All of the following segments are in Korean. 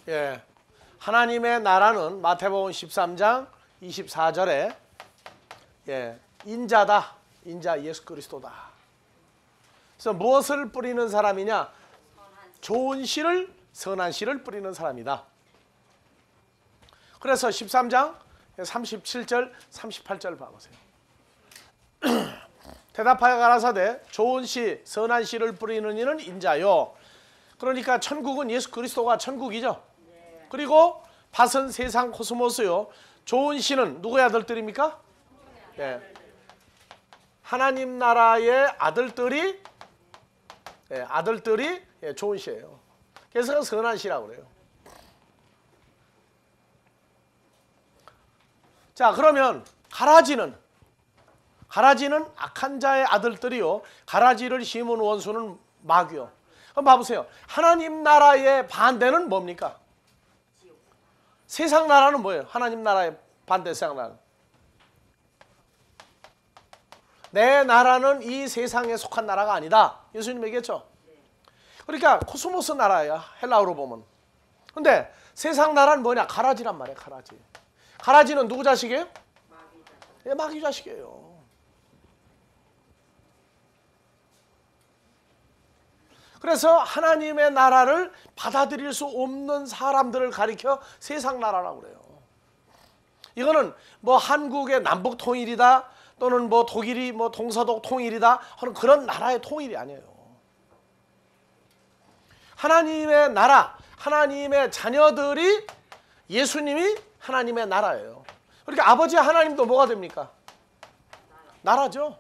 예, 하나님의 나라는 마태복음 13장 24절에 인자다. 인자 예수 그리스도다. 그래서 무엇을 뿌리는 사람이냐? 좋은 씨를, 선한 씨를 뿌리는 사람이다. 그래서 13장 37절 38절 봐보세요. 대답하여 가라사대 좋은 씨 선한 씨를 뿌리는 이는 인자요. 그러니까 천국은 예수 그리스도가 천국이죠. 그리고 밭은 세상 코스모스요. 좋은 씨는 누구의 아들들입니까? 하나님 나라의 아들들이 좋은 씨예요. 그래서 선한 씨라고 그래요. 자, 그러면 가라지는 악한 자의 아들들이요. 가라지를 심은 원수는 마귀요. 그럼 봐보세요. 하나님 나라의 반대는 뭡니까? 세상 나라는 뭐예요? 하나님 나라의 반대 세상 나라는. 내 나라는 이 세상에 속한 나라가 아니다. 예수님 얘기했죠. 그러니까 코스모스 나라야. 헬라어로 보면. 근데 세상 나라는 뭐냐? 가라지란 말이에요. 가라지. 가라지는 누구 자식이에요? 마귀 자식이에요. 그래서 하나님의 나라를 받아들일 수 없는 사람들을 가리켜 세상 나라라고 그래요. 이거는 뭐 한국의 남북 통일이다 또는 뭐 독일이 뭐 동서독 통일이다 하는 그런 나라의 통일이 아니에요. 하나님의 나라, 하나님의 자녀들이 예수님이 하나님의 나라예요. 그러니까 아버지 하나님도 뭐가 됩니까? 나라죠.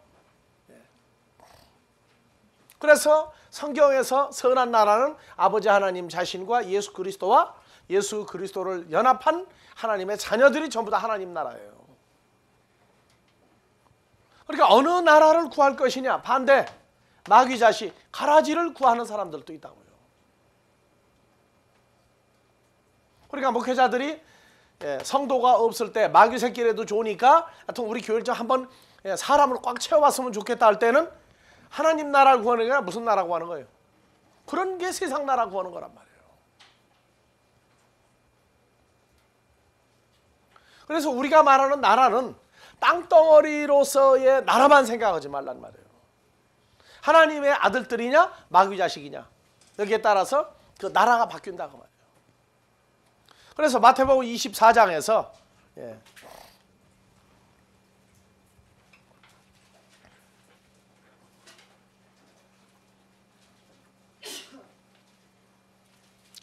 그래서 성경에서 선한 나라는 아버지 하나님 자신과 예수 그리스도와 예수 그리스도를 연합한 하나님의 자녀들이 전부 다 하나님 나라예요. 그러니까 어느 나라를 구할 것이냐? 반대, 마귀 자식, 가라지를 구하는 사람들도 있다고요. 그러니까 목회자들이 성도가 없을 때 마귀 새끼라도 좋으니까 하여튼 우리 교회를 좀 한번 사람을 꽉 채워봤으면 좋겠다 할 때는 하나님 나라를 구하는 게 아니라 무슨 나라 구하는 거예요? 그런 게 세상 나라 구하는 거란 말이에요. 그래서 우리가 말하는 나라는 땅덩어리로서의 나라만 생각하지 말란 말이에요. 하나님의 아들들이냐 마귀 자식이냐 여기에 따라서 그 나라가 바뀐다고 말이에요. 그래서 마태복음 24장에서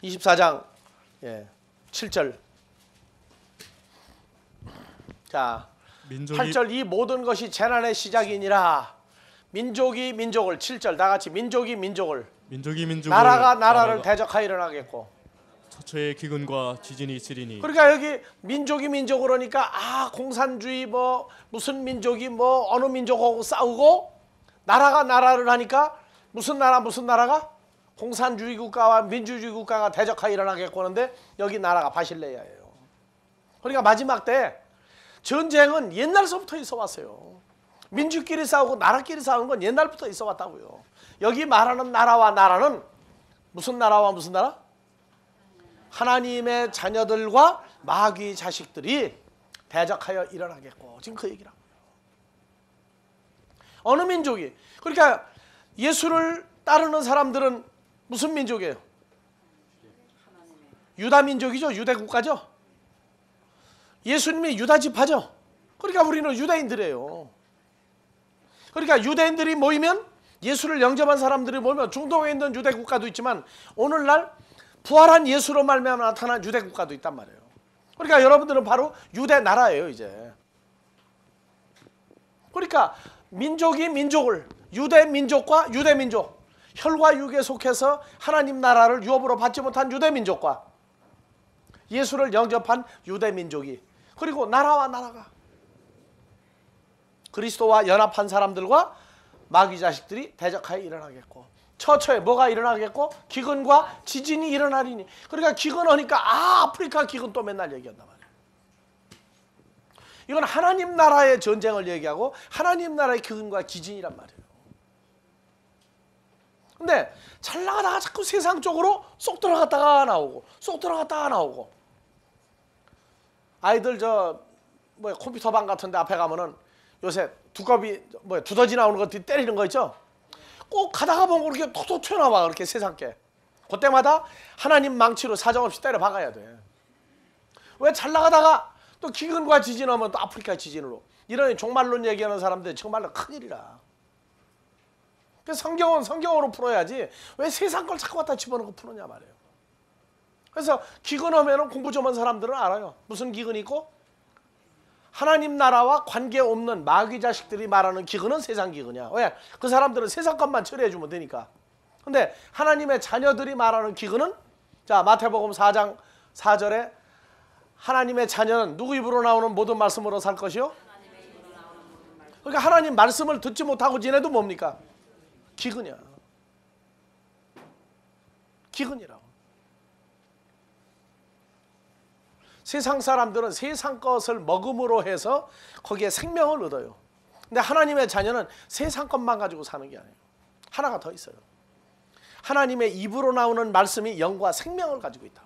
24장 7절 자 8절 이 모든 것이 재난의 시작이니라. 민족이 민족을 7절 다같이 민족이 민족을 나라가 나라를 대적하여 일어나겠고 처처의 기근과 지진이 있으리니. 그러니까 여기 민족이 민족 그러니까 공산주의 뭐 무슨 민족이 뭐 어느 민족하고 싸우고 나라가 나라를 하니까 무슨 나라가 공산주의 국가와 민주주의 국가가 대적하여 일어나겠고 하는데 여기 나라가 바실레아예요. 그러니까 마지막 때 전쟁은 옛날서부터 있어 왔어요. 민주끼리 싸우고 나라끼리 싸우는 건 옛날부터 있어 왔다고요. 여기 말하는 나라와 나라는 무슨 나라와 무슨 나라? 하나님의 자녀들과 마귀 자식들이 대적하여 일어나겠고 지금 그 얘기라고요. 어느 민족이 그러니까 예수를 따르는 사람들은 무슨 민족이에요? 유다 민족이죠. 유대 국가죠. 예수님이 유다 지파죠. 그러니까 우리는 유대인들이에요. 그러니까 유대인들이 모이면 예수를 영접한 사람들이 모이면 중동에 있는 유대 국가도 있지만 오늘날 부활한 예수로 말미암아 나타난 유대 국가도 있단 말이에요. 그러니까 여러분들은 바로 유대 나라예요 이제. 그러니까 민족이 민족을 유대 민족과 유대 민족 혈과 육에 속해서 하나님 나라를 유업으로 받지 못한 유대 민족과 예수를 영접한 유대 민족이 그리고 나라와 나라가 그리스도와 연합한 사람들과 마귀 자식들이 대적하여 일어나겠고 처처에 뭐가 일어나겠고 기근과 지진이 일어나리니. 그러니까 기근하니까 아프리카 기근 또 맨날 얘기한단 말이에요. 이건 하나님 나라의 전쟁을 얘기하고 하나님 나라의 기근과 지진이란 말이에요. 근데 잘 나가다가 자꾸 세상 쪽으로 쏙 들어갔다가 나오고 쏙 들어갔다가 나오고. 아이들 컴퓨터방 같은 데 앞에 가면은 요새 두꺼비 두더지 나오는 거 때리는 거 있죠? 꼭 가다가 보면 그렇게 톡톡 튀어나와. 그렇게 세상께. 그때마다 하나님 망치로 사정없이 때려 박아야 돼. 왜 잘 나가다가 또 기근과 지진 오면 또 아프리카 지진으로. 이런 종말론 얘기하는 사람들 정말로 큰일이라. 그래서 성경은 성경으로 풀어야지 왜 세상 걸 자꾸 갖다 집어넣고 푸느냐 말이에요. 그래서 기근 오면 공부 좀 한 사람들은 알아요. 무슨 기근이 있고? 하나님 나라와 관계없는 마귀 자식들이 말하는 기근은 세상 기근이야. 왜? 그 사람들은 세상 것만 처리해 주면 되니까. 근데 하나님의 자녀들이 말하는 기근은, 자, 마태복음 4장 4절에 하나님의 자녀는 누구 입으로 나오는 모든 말씀으로 살 것이요? 그러니까 하나님 말씀을 듣지 못하고 지내도 뭡니까? 기근이야. 기근이라고. 세상 사람들은 세상 것을 먹음으로 해서 거기에 생명을 얻어요. 근데 하나님의 자녀는 세상 것만 가지고 사는 게 아니에요. 하나가 더 있어요. 하나님의 입으로 나오는 말씀이 영과 생명을 가지고 있다.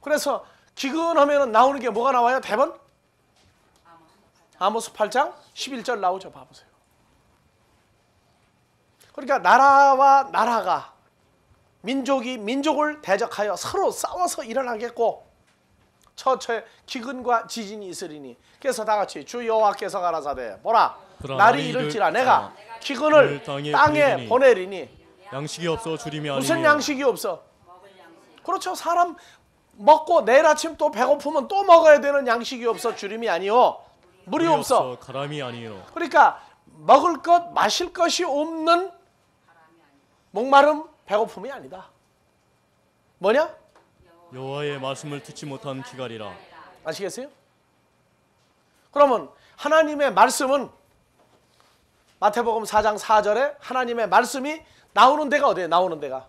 그래서 기근하면 나오는 게 뭐가 나와요? 대번? 아모스 8장 11절 나오죠. 봐보세요. 그러니까 나라와 나라가, 민족이 민족을 대적하여 서로 싸워서 일어나겠고 처처에 기근과 지진이 있으리니. 그래서 다 같이 주 여호와께서 가라사대 보라 날이 이를지라 내가 기근을 땅에 보내리니. 양식이 없어 주림이 아니니. 무슨 양식이 없어? 그렇죠. 사람 먹고 내일 아침 또 배고프면 또 먹어야 되는 양식이 없어 주림이 아니요 물이 없어 가람이 아니요. 그러니까 먹을 것 마실 것이 없는 목마름 배고픔이 아니다. 뭐냐? 여호와의 말씀을 듣지 못한 기갈이라. 아시겠어요? 그러면 하나님의 말씀은 마태복음 4장 4절에 하나님의 말씀이 나오는 데가 어디예요? 나오는 데가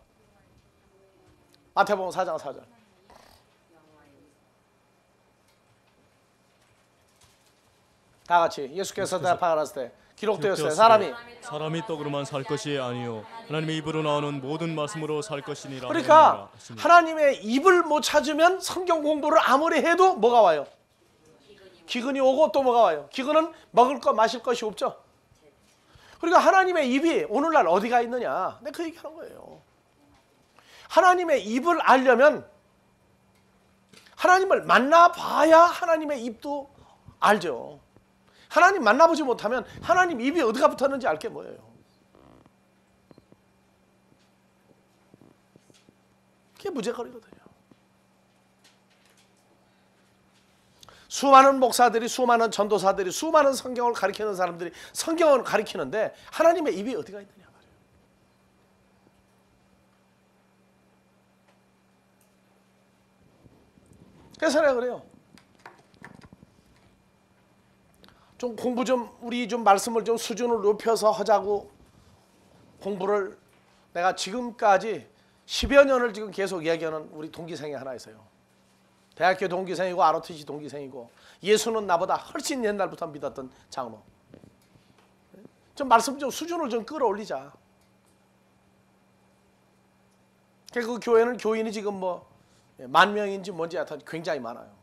마태복음 4장 4절. 다 같이 예수께서 대답하셨을 때 기록되었어요. 사람이 떡으로만 살 것이 아니요 하나님의 입으로 나오는 모든 말씀으로 살 것이니라. 그러니까 하나님의 입을 못 찾으면 성경 공부를 아무리 해도 뭐가 와요? 기근이 오고 또 뭐가 와요? 기근은 먹을 것 마실 것이 없죠. 그러니까 하나님의 입이 오늘날 어디가 있느냐? 내가 그 얘기하는 거예요. 하나님의 입을 알려면 하나님을 만나봐야 하나님의 입도 알죠. 하나님 만나보지 못하면 하나님 입이 어디가 붙었는지 알 게 뭐예요? 그게 무죄거리거든요. 수많은 목사들이, 수많은 전도사들이, 수많은 성경을 가리키는 사람들이 성경을 가리키는데 하나님의 입이 어디가 있느냐 말이에요. 그래서 내가 그래요. 좀 공부 우리 말씀을 좀 수준을 높여서 하자고 공부를 내가 지금까지 10여 년을 지금 계속 이야기하는 우리 동기생이 하나 있어요. 대학교 동기생이고 ROTC 동기생이고 예수는 나보다 훨씬 옛날부터 믿었던 장로. 좀 말씀 좀 수준을 좀 끌어올리자. 그 교회는 교인이 지금 10,000명인지 뭔지 하여튼 굉장히 많아요.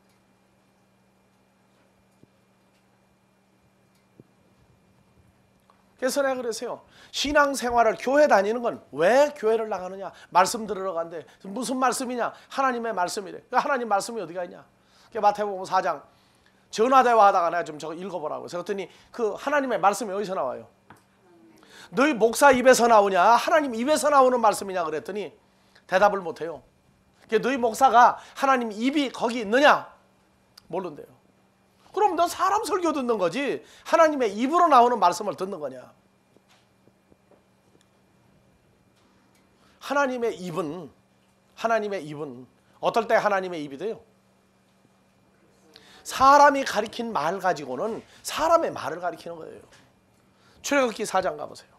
그래서 내가 그랬어요. 신앙생활을 교회 다니는 건 왜 교회를 나가느냐? 말씀 들으러 간대. 무슨 말씀이냐? 하나님의 말씀이래. 그러니까 하나님 말씀이 어디가 있냐? 마태복음 4장 전화대화 하다가 내가 좀 저거 읽어보라고. 그랬더니 그 하나님의 말씀이 어디서 나와요? 너희 목사 입에서 나오냐? 하나님 입에서 나오는 말씀이냐? 그랬더니 대답을 못해요. 너희 목사가 하나님 입이 거기 있느냐? 모른대요. 그럼 너 사람 설교 듣는 거지 하나님의 입으로 나오는 말씀을 듣는 거냐? 하나님의 입은 어떨 때 하나님의 입이 돼요? 사람이 가리킨 말 가지고는 사람의 말을 가리키는 거예요. 출애굽기 4장 가보세요.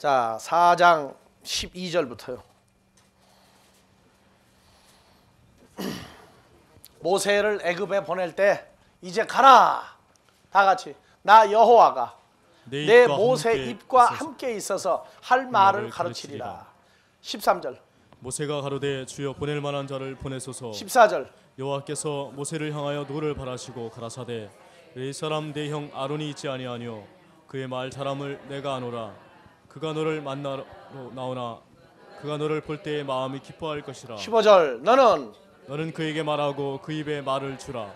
자, 4장 12절부터요. 모세를 애굽에 보낼 때 이제 가라. 다 같이 나 여호와가 내 모세 입과 함께 있어서 할 말을 가르치리라. 13절. 모세가 가로되 주여 보낼 만한 자를 보내소서. 14절. 여호와께서 모세를 향하여 노를 바라시고 가라사대 내 사람 내 형 아론이 있지 아니하뇨 그의 말 사람을 내가 아노라 그가 너를 만나러 나오나 그가 너를 볼 때에 마음이 기뻐할 것이라. 15절. 너는 그에게 말하고 그 입에 말을 주라.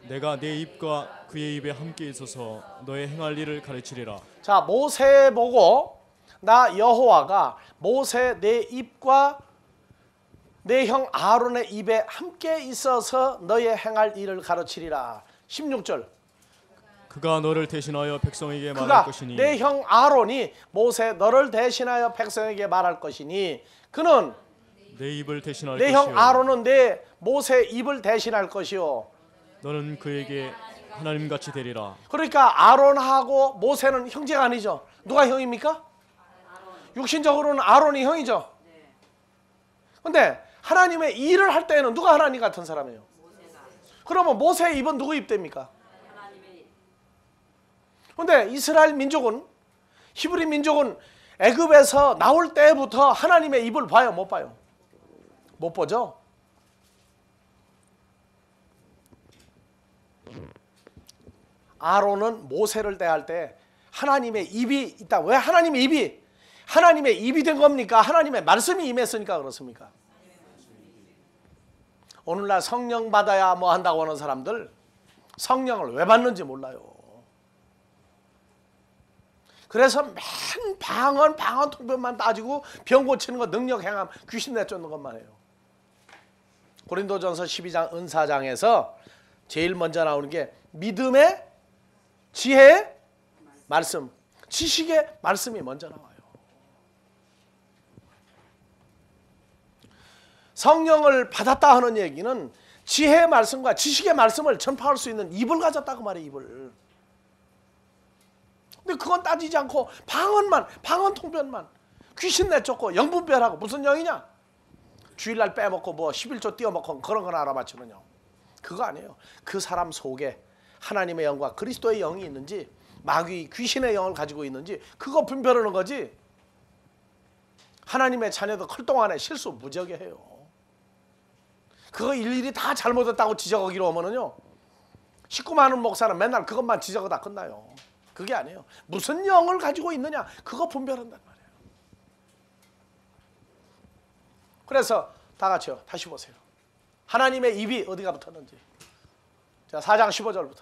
내가 내 입과 그의 입에 함께 있어서 너의 행할 일을 가르치리라. 자, 모세 보고 나 여호와가 모세 내 입과 내 형 아론의 입에 함께 있어서 너의 행할 일을 가르치리라. 16절. 그가 너를 대신하여 백성에게 말할 그가 것이니 내 형 아론이 모세 너를 대신하여 백성에게 말할 것이니 그는 내 입을 대신할 내 것이요 형 아론은 내 모세 입을 대신할 것이요 너는 그에게 하나님같이 되리라. 그러니까 아론하고 모세는 형제가 아니죠. 누가 형입니까? 육신적으로는 아론이 형이죠. 근데 하나님의 일을 할 때에는 누가 하나님 같은 사람이에요? 그러면 모세의 입은 누구 입 됩니까? 근데 이스라엘 민족은 히브리 민족은 애굽에서 나올 때부터 하나님의 입을 봐요? 못 봐요? 못 보죠? 아론은 모세를 대할 때 하나님의 입이 있다. 왜 하나님의 입이 된 겁니까? 하나님의 말씀이 임했으니까 그렇습니까? 오늘날 성령 받아야 뭐 한다고 하는 사람들 성령을 왜 받는지 몰라요. 그래서 맨 방언 통변만 따지고 병 고치는 거 능력 행함 귀신 내쫓는 것만 해요. 고린도전서 12장 은사장에서 제일 먼저 나오는 게 믿음의 지혜의 말씀, 지식의 말씀이 먼저 나와요. 성령을 받았다 하는 얘기는 지혜의 말씀과 지식의 말씀을 전파할 수 있는 입을 가졌다고 말해요. 입을. 근데 그건 따지지 않고 방언 통변만 귀신 내쫓고 영분별하고 무슨 영이냐? 주일날 빼먹고 뭐 11조 띄워먹고 그런 건 알아맞히는 영. 그거 아니에요. 그 사람 속에 하나님의 영과 그리스도의 영이 있는지 마귀 귀신의 영을 가지고 있는지 그거 분별하는 거지. 하나님의 자녀도 클 동안에 실수 무지하게 해요. 그거 일일이 다 잘못했다고 지적하기로 하면은요 식구 많은 목사는 맨날 그것만 지적하다 끝나요. 그게 아니에요. 무슨 영을 가지고 있느냐 그거 분별한단 말이에요. 그래서 다 같이요. 다시 보세요. 하나님의 입이 어디가 붙었는지. 자, 4장 15절부터.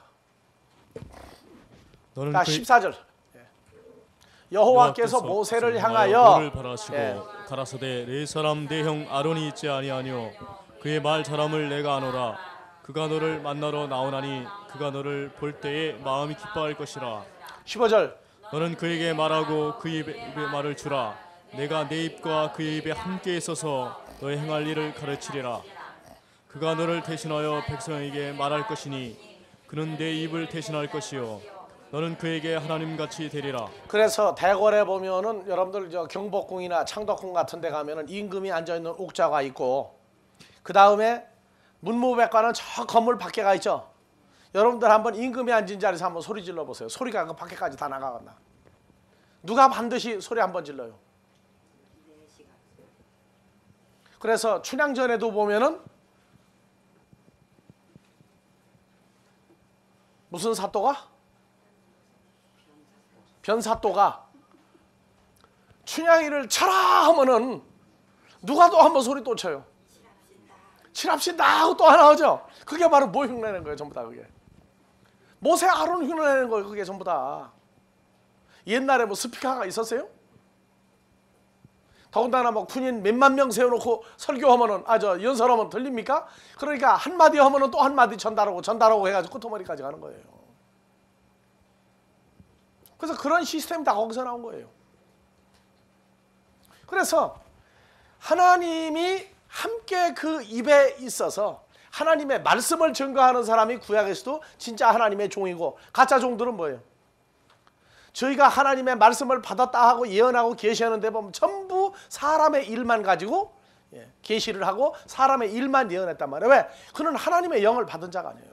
너는 자, 14절. 여호와께서 모세를 향하여 노를 바라시고 가라사대 내 사람 내 형 아론이 있지 아니하뇨 그의 말 사람을 내가 아노라 그가 너를 만나러 나오나니 그가 너를 볼 때에 마음이 기뻐할 것이라. 15절. 너는 그에게 말하고 그 입에 말을 주라. 내가 내 입과 그의 입에 함께 있어서 너의 행할 일을 가르치리라. 그가 너를 대신하여 백성에게 말할 것이니 그는 내 입을 대신할 것이요 너는 그에게 하나님같이 되리라. 그래서 대궐에 보면은 여러분들 저 경복궁이나 창덕궁 같은 데 가면은 임금이 앉아 있는 옥좌가 있고 그 다음에 문무백관은 저 건물 밖에 가 있죠. 여러분들 한번 임금이 앉은 자리에서 한번 소리 질러 보세요. 소리가 그 밖에까지 다 나가겠나? 누가 반드시 소리 한번 질러요. 그래서 춘향전에도 보면은 무슨 사또가? 변사또가 춘향이를 쳐라 하면은 누가 또 한번 소리 또 쳐요. 칠합신다 하고 또 하나 하죠. 그게 바로 뭐 흉내내는 거예요. 전부 다 그게. 모세 아론 흉내내는 거예요. 그게 전부 다. 옛날에 뭐 스피커가 있었어요? 더군다나 뭐 군인 몇만 명 세워놓고 설교하면은 연설하면 들립니까? 그러니까 한마디 하면은 또 한마디 전달하고 해가지고 끝머리까지 가는 거예요. 그래서 그런 시스템이 다 거기서 나온 거예요. 그래서 하나님이 함께 그 입에 있어서 하나님의 말씀을 증거하는 사람이 구약에서도 진짜 하나님의 종이고 가짜 종들은 뭐예요? 저희가 하나님의 말씀을 받았다 하고 예언하고 계시하는데 보면 전부 사람의 일만 가지고 계시를 하고 사람의 일만 예언했단 말이에요. 왜? 그는 하나님의 영을 받은 자가 아니에요.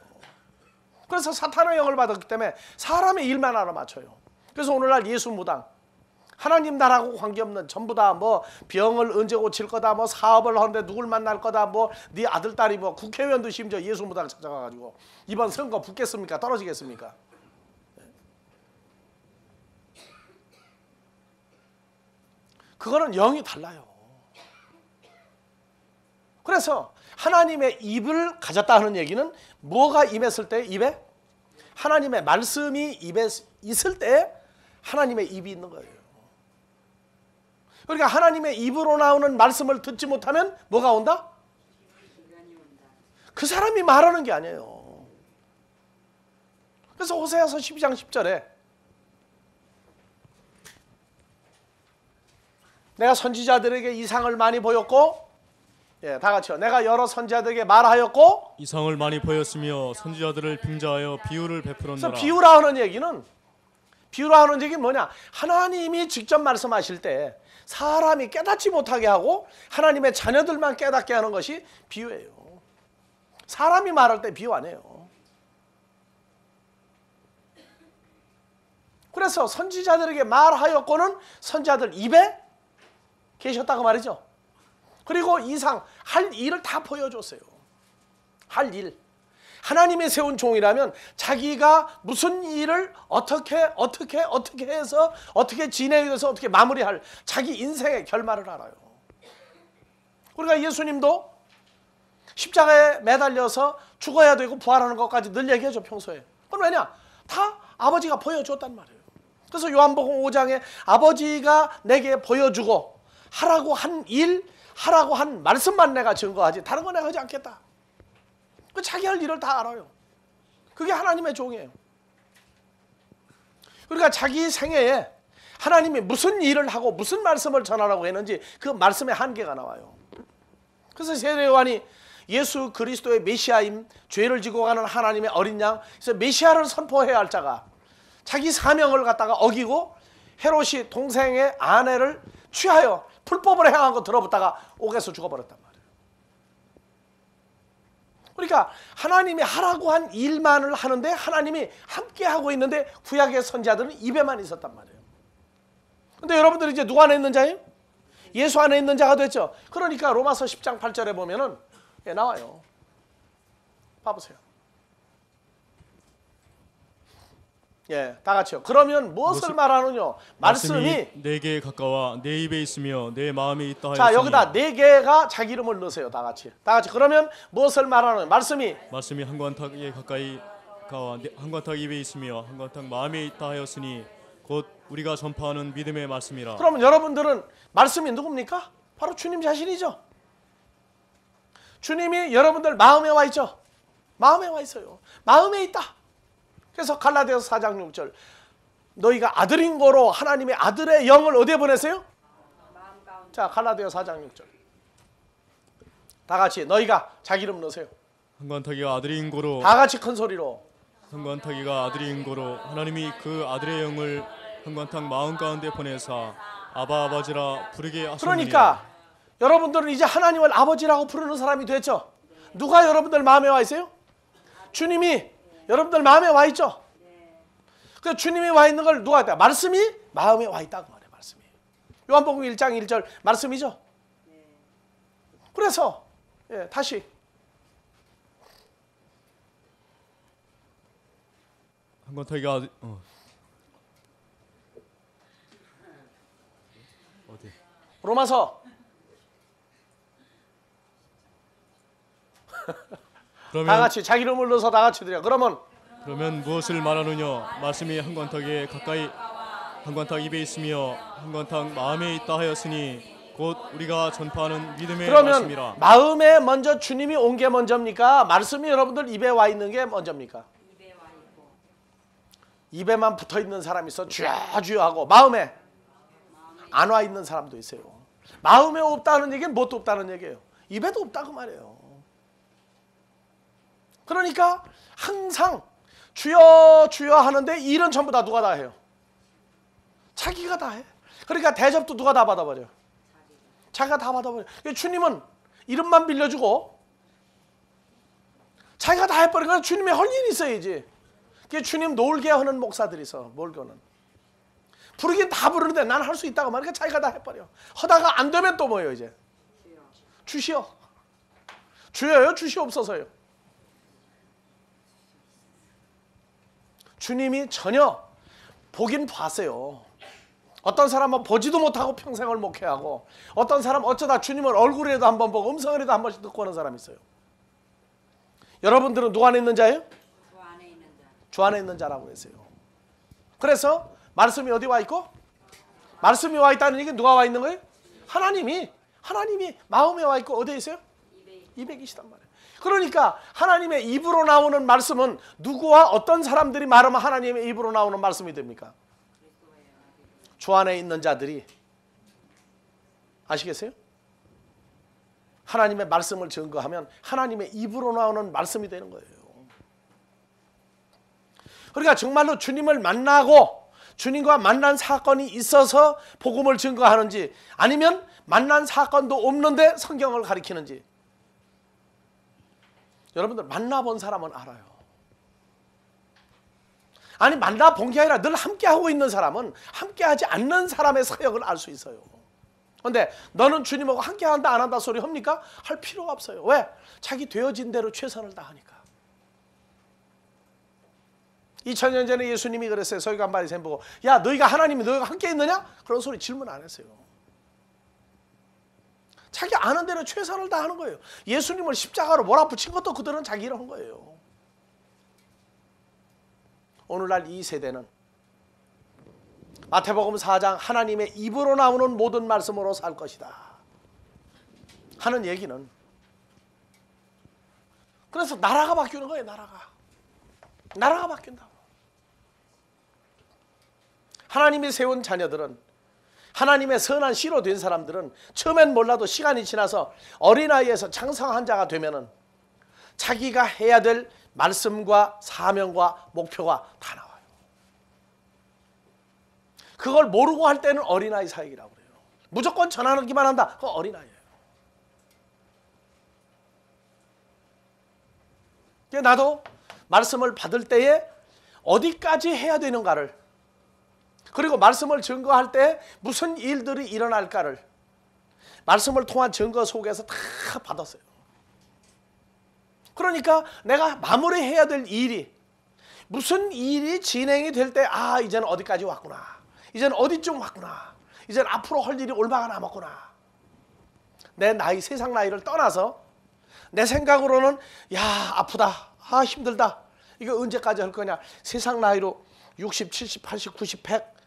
그래서 사탄의 영을 받았기 때문에 사람의 일만 알아맞혀요. 그래서 오늘날 예수 무당, 하나님 나라하고 관계없는 전부 다 뭐 병을 언제 고칠 거다, 뭐 사업을 하는데 누굴 만날 거다, 뭐 네 아들 딸이 뭐 국회의원도 심지어 예수 무당 찾아가가지고 이번 선거 붙겠습니까? 떨어지겠습니까? 그거는 영이 달라요. 그래서 하나님의 입을 가졌다 하는 얘기는 뭐가 임했을 때? 입에? 하나님의 말씀이 입에 있을 때 하나님의 입이 있는 거예요. 그러니까 하나님의 입으로 나오는 말씀을 듣지 못하면 뭐가 온다? 그 사람이 말하는 게 아니에요. 그래서 호세아서 12장 10절에 내가 선지자들에게 이상을 많이 보였고, 다 같이요. 내가 여러 선지자들에게 말하였고, 이상을 많이 보였으며 선지자들을 빙자하여 비유를 베풀었노라. 그래서 비유라 하는 얘기는 뭐냐? 하나님이 직접 말씀하실 때 사람이 깨닫지 못하게 하고 하나님의 자녀들만 깨닫게 하는 것이 비유예요. 사람이 말할 때 비유 안 해요. 그래서 선지자들에게 말하였고는 선지자들 입에 계셨다고 말이죠. 그리고 이상 할 일을 다 보여줬어요. 할 일. 하나님이 세운 종이라면 자기가 무슨 일을 어떻게 해서 어떻게 진행해서 어떻게 마무리할 자기 인생의 결말을 알아요. 우리가 예수님도 십자가에 매달려서 죽어야 되고 부활하는 것까지 늘 얘기하죠, 평소에. 그건 왜냐? 다 아버지가 보여줬단 말이에요. 그래서 요한복음 5장에 아버지가 내게 보여주고 하라고 한 일, 하라고 한 말씀만 내가 증거하지 다른 거 내가 하지 않겠다. 자기 할 일을 다 알아요. 그게 하나님의 종이에요. 그러니까 자기 생애에 하나님이 무슨 일을 하고 무슨 말씀을 전하라고 했는지 그 말씀의 한계가 나와요. 그래서 세례 요한이 예수 그리스도의 메시아임, 죄를 지고 가는 하나님의 어린 양, 그래서 메시아를 선포해야 할 자가 자기 사명을 갖다가 어기고 헤롯이 동생의 아내를 취하여 불법을 행한 거 들어붙다가 옥에서 죽어버렸단 말이에요. 그러니까 하나님이 하라고 한 일만을 하는데 하나님이 함께 하고 있는데 구약의 선지자들은 입에만 있었단 말이에요. 근데 여러분들이 이제 누구 안에 있는 자예요? 예수 안에 있는 자가 됐죠. 그러니까 로마서 10장 8절에 보면은 나와요. 봐보세요. 다 같이요. 그러면 무엇을 말하느냐? 말씀이 내게 가까워 내 입에 있으며 내 마음에 있다 하였으니. 자, 여기다 네 개가 자기 이름을 넣으세요. 다 같이. 그러면 무엇을 말하느냐? 말씀이 한 관탁에 가까이 가와 한 관탁 입에 있으며 한 관탁 마음에 있다 하였으니 곧 우리가 전파하는 믿음의 말씀이라. 그러면 여러분들은 말씀이 누굽니까? 바로 주님 자신이죠. 주님이 여러분들 마음에 와 있죠. 마음에 와 있어요. 마음에 있다. 그래서 갈라디아서 4장 6절 너희가 아들인 거로 하나님의 아들의 영을 어디에 보내세요? 자, 갈라디아서 4장 6절 다 같이 너희가 자기 이름 넣으세요. 한 관탁이가 아들인 거로 다 같이 큰 소리로 한 관탁이가 아들인 거로 하나님이 그 아들의 영을 한 관탁 마음 가운데 보내사 아바 아버지라 부르게 하셨느니라. 그러니까 여러분들은 이제 하나님을 아버지라고 부르는 사람이 됐죠. 누가 여러분들 마음에 와 있어요? 주님이 여러분들 마음에 와 있죠. 그 주님이 와 있는 걸 누가 했다? 말씀이 마음에 와 있다고 말해. 말씀이. 요한복음 1장 1절 말씀이죠. 그래서 다시 한 관탁이가 어디? 로마서 그러면 다 같이 자기 이름을 넣어서 다 같이 드려. 그러면 무엇을 말하느냐? 말씀이 한 관탁에 가까이 한 관탁 입에 있으며 한 관탁 마음에 있다 하였으니 곧 우리가 전파하는 믿음의 말씀이라. 그러면 마음에 먼저 주님이 온 게 먼저입니까? 말씀이 여러분들 입에 와 있는 게 먼저입니까? 입에 와 있고 입에만 붙어 있는 사람이 있어 주여 하고 마음에 안 와 있는 사람도 있어요. 마음에 없다는 얘기는 뭣도 없다는 얘기예요. 입에도 없다고 말해요. 그러니까 항상 주여 주여 하는데 일은 전부 다 누가 다 해요? 자기가 다 해. 그러니까 대접도 누가 다 받아버려? 자기가 다 받아버려. 주님은 이름만 빌려주고 자기가 다 해버리니까 주님의 할 일이 있어야지. 주님 놀게 하는 목사들이 있어. 몰교는 부르긴 다 부르는데 난 할 수 있다고 말하니까 자기가 다 해버려. 하다가 안 되면 또 뭐예요? 이제 주시오. 주여요? 주시옵소서요. 주님이 전혀 보긴 봤어요. 어떤 사람은 보지도 못하고 평생을 목회하고, 어떤 사람 어쩌다 주님을 얼굴이라도 한번 보고 음성이라도 한 번씩 듣고 하는 사람이 있어요. 여러분들은 누구 안에 있는 자예요? 주 안에 있는 자. 주 안에 있는 자라고 했어요. 그래서 말씀이 어디 와 있고? 말씀이 와 있다는 얘기는 누가 와 있는 거예요? 하나님이 마음에 와 있고 어디에 있어요? 입에 계시단 말이에요. 그러니까 하나님의 입으로 나오는 말씀은 누구와 어떤 사람들이 말하면 하나님의 입으로 나오는 말씀이 됩니까? 주 안에 있는 자들이. 아시겠어요? 하나님의 말씀을 증거하면 하나님의 입으로 나오는 말씀이 되는 거예요. 그러니까 정말로 주님을 만나고 주님과 만난 사건이 있어서 복음을 증거하는지, 아니면 만난 사건도 없는데 성경을 가리키는지. 여러분들 만나본 사람은 알아요. 아니, 만나본 게 아니라 늘 함께하고 있는 사람은 함께하지 않는 사람의 사역을 알 수 있어요. 그런데 너는 주님하고 함께한다 안 한다 소리 합니까? 할 필요가 없어요. 왜? 자기 되어진 대로 최선을 다하니까. 2000년 전에 예수님이 그랬어요. 서기관 바리새인 보고, 야, 너희가 하나님이 너희가 함께 있느냐? 그런 소리 질문 안 했어요. 자기 아는 대로 최선을 다하는 거예요. 예수님을 십자가로 몰아붙인 것도 그들은 자기 일을 한 거예요. 오늘날 이 세대는 마태복음 4장 하나님의 입으로 나오는 모든 말씀으로 살 것이다 하는 얘기는, 그래서 나라가 바뀌는 거예요. 나라가 바뀐다고. 하나님이 세운 자녀들은, 하나님의 선한 씨로 된 사람들은 처음엔 몰라도 시간이 지나서 어린아이에서 장성한 자가 되면은 자기가 해야 될 말씀과 사명과 목표가 다 나와요. 그걸 모르고 할 때는 어린아이 사역이라고 그래요. 무조건 전하기만 한다. 그건 어린아이예요. 나도 말씀을 받을 때에 어디까지 해야 되는가를, 그리고 말씀을 증거할 때 무슨 일들이 일어날까를 말씀을 통한 증거 속에서 다 받았어요. 그러니까 내가 마무리해야 될 일이, 무슨 일이 진행이 될 때, 아, 이제는 어디까지 왔구나, 이제는 어디쯤 왔구나, 이제는 앞으로 할 일이 얼마가 남았구나. 내 나이, 세상 나이를 떠나서 내 생각으로는, 야, 아프다, 아, 힘들다, 이거 언제까지 할 거냐, 세상 나이로 60, 70, 80, 90, 100,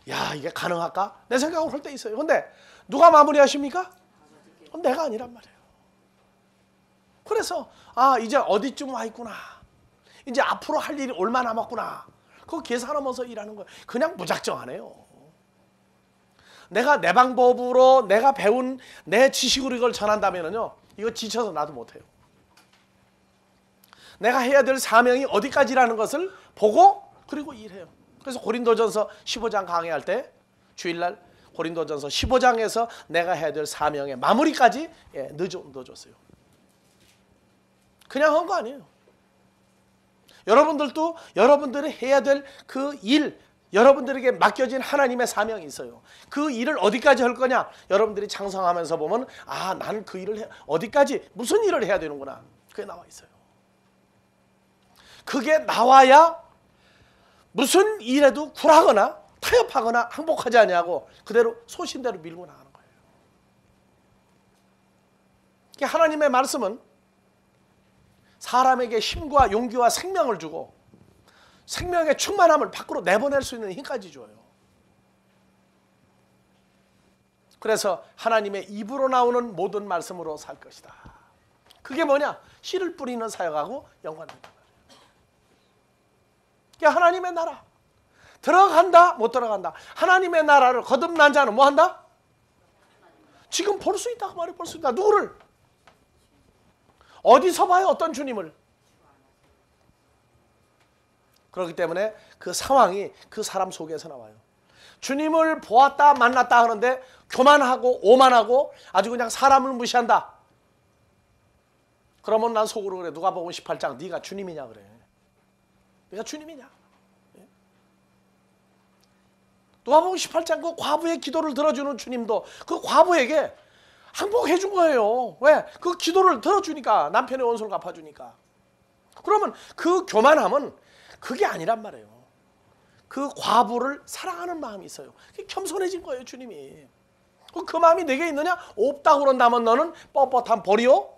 야, 이게 가능할까? 내 생각으로 할 때 있어요. 근데 누가 마무리하십니까? 내가 아니란 말이에요. 그래서 아, 이제 어디쯤 와 있구나, 이제 앞으로 할 일이 얼마 남았구나, 그거 계산하면서 일하는 거예요. 그냥 무작정 안 해요. 내가 내 방법으로 내가 배운 내 지식으로 이걸 전한다면요, 이거 지쳐서 나도 못해요. 내가 해야 될 사명이 어디까지라는 것을 보고 그리고 일해요. 그래서 고린도전서 15장 강의할 때 주일날 고린도전서 15장에서 내가 해야 될 사명의 마무리까지 넣어줬어요. 그냥 한 거 아니에요. 여러분들도 여러분들이 해야 될 그 일, 여러분들에게 맡겨진 하나님의 사명이 있어요. 그 일을 어디까지 할 거냐? 여러분들이 장성하면서 보면, 아, 나는 그 일을 어디까지, 무슨 일을 해야 되는구나, 그게 나와 있어요. 그게 나와야 무슨 일에도 굴하거나 타협하거나 항복하지 않냐고 그대로 소신대로 밀고 나가는 거예요. 하나님의 말씀은 사람에게 힘과 용기와 생명을 주고 생명의 충만함을 밖으로 내보낼 수 있는 힘까지 줘요. 그래서 하나님의 입으로 나오는 모든 말씀으로 살 것이다. 그게 뭐냐? 씨를 뿌리는 사역하고 연관된다. 하나님의 나라 들어간다 못 들어간다. 하나님의 나라를 거듭난 자는 뭐 한다? 지금 볼 수 있다 그 말이, 볼 수 있다. 누구를? 어디서 봐요? 어떤 주님을? 그렇기 때문에 그 상황이 그 사람 속에서 나와요. 주님을 보았다 만났다 하는데 교만하고 오만하고 아주 그냥 사람을 무시한다. 그러면 난 속으로 그래. 누가복음 18장 네가 주님이냐 그래. 네가 주님이냐. 누가복음 18장 그 과부의 기도를 들어주는 주님도 그 과부에게 항복해 준 거예요. 왜? 그 기도를 들어주니까. 남편의 원수를 갚아주니까. 그러면 그 교만함은 그게 아니란 말이에요. 그 과부를 사랑하는 마음이 있어요. 겸손해진 거예요, 주님이. 그 마음이 내게 있느냐? 없다고 그런다면 너는 뻣뻣한 벌이요?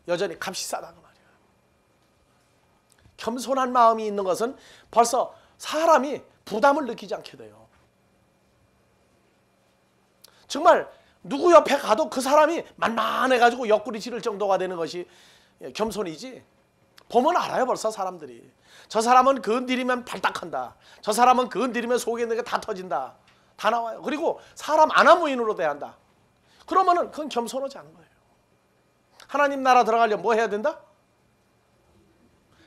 여전히 값이 싸다 그 말이야. 겸손한 마음이 있는 것은 벌써 사람이 부담을 느끼지 않게 돼요. 정말 누구 옆에 가도 그 사람이 만만해가지고 옆구리 지를 정도가 되는 것이 겸손이지. 보면 알아요 벌써 사람들이. 저 사람은 건드리면 발딱한다. 저 사람은 건드리면 속에 있는 게 다 터진다. 다 나와요. 그리고 사람 아나무인으로 대한다. 그러면은 그건 겸손하지 않은 거예요. 하나님 나라 들어가려면 뭐 해야 된다?